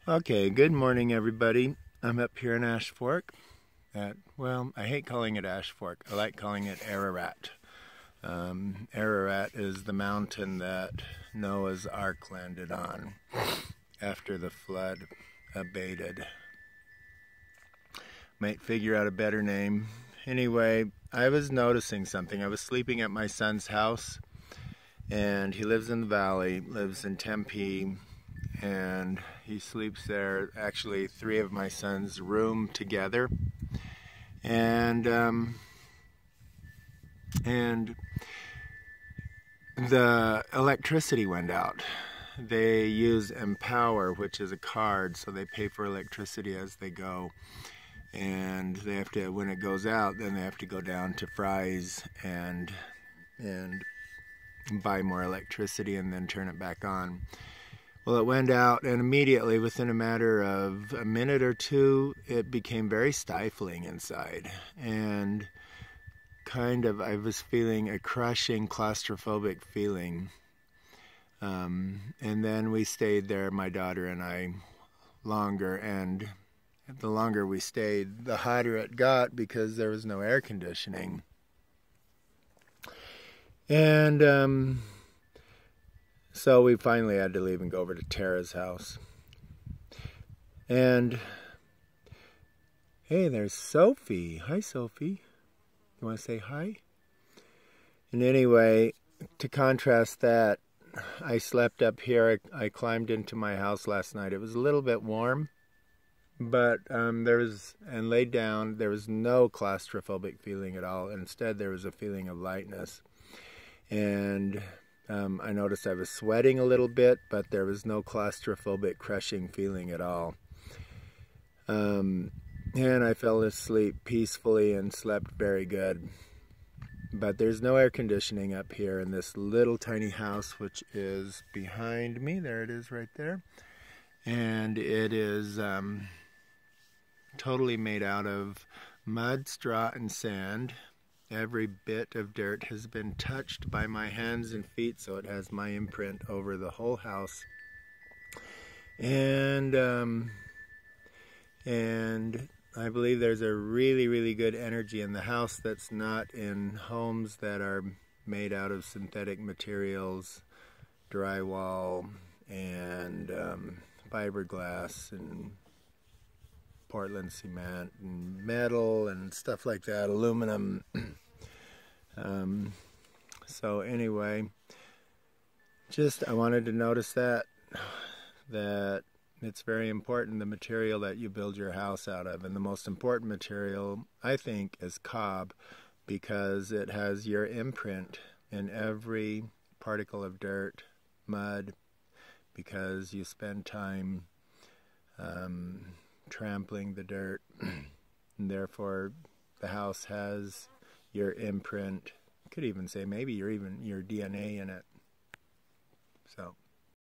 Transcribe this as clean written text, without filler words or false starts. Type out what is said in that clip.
Okay, good morning, everybody. I'm up here in Ash Fork well, I hate calling it Ash Fork. I like calling it Ararat. Ararat is the mountain that Noah's Ark landed on after the flood abated. Might figure out a better name. Anyway, I was noticing something. I was sleeping at my son's house, and he lives in the valley, lives in Tempe, and he sleeps there. Actually, three of my sons room together, and and the electricity went out. They use Empower, which is a card, so they pay for electricity as they go, and they have to, when it goes out, then they have to go down to Fry's and buy more electricity and then turn it back on. Well, it went out, and immediately, within a matter of a minute or two, it became very stifling inside. And I was feeling a crushing claustrophobic feeling. And then we stayed there, my daughter and I, longer. And the longer we stayed, the hotter it got because there was no air conditioning. And so we finally had to leave and go over to Tara's house. And hey, there's Sophie. Hi, Sophie. You want to say hi? And anyway, to contrast that, I slept up here. I climbed into my house last night. It was a little bit warm, but and laid down. There was no claustrophobic feeling at all. Instead, there was a feeling of lightness. And I noticed I was sweating a little bit, but there was no claustrophobic crushing feeling at all. And I fell asleep peacefully and slept very good. But there's no air conditioning up here in this little tiny house, which is behind me. There it is right there. And it is totally made out of mud, straw, and sand. Every bit of dirt has been touched by my hands and feet, so it has my imprint over the whole house. And I believe there's a really, really good energy in the house that's not in homes that are made out of synthetic materials, drywall, and fiberglass, and Portland cement, and metal, and stuff like that, aluminum. So anyway, I wanted to notice that it's very important, the material that you build your house out of. And the most important material, I think, is cob, because it has your imprint in every particle of dirt, mud, because you spend time trampling the dirt. And therefore, the house has your imprint. You could even say maybe your DNA in it.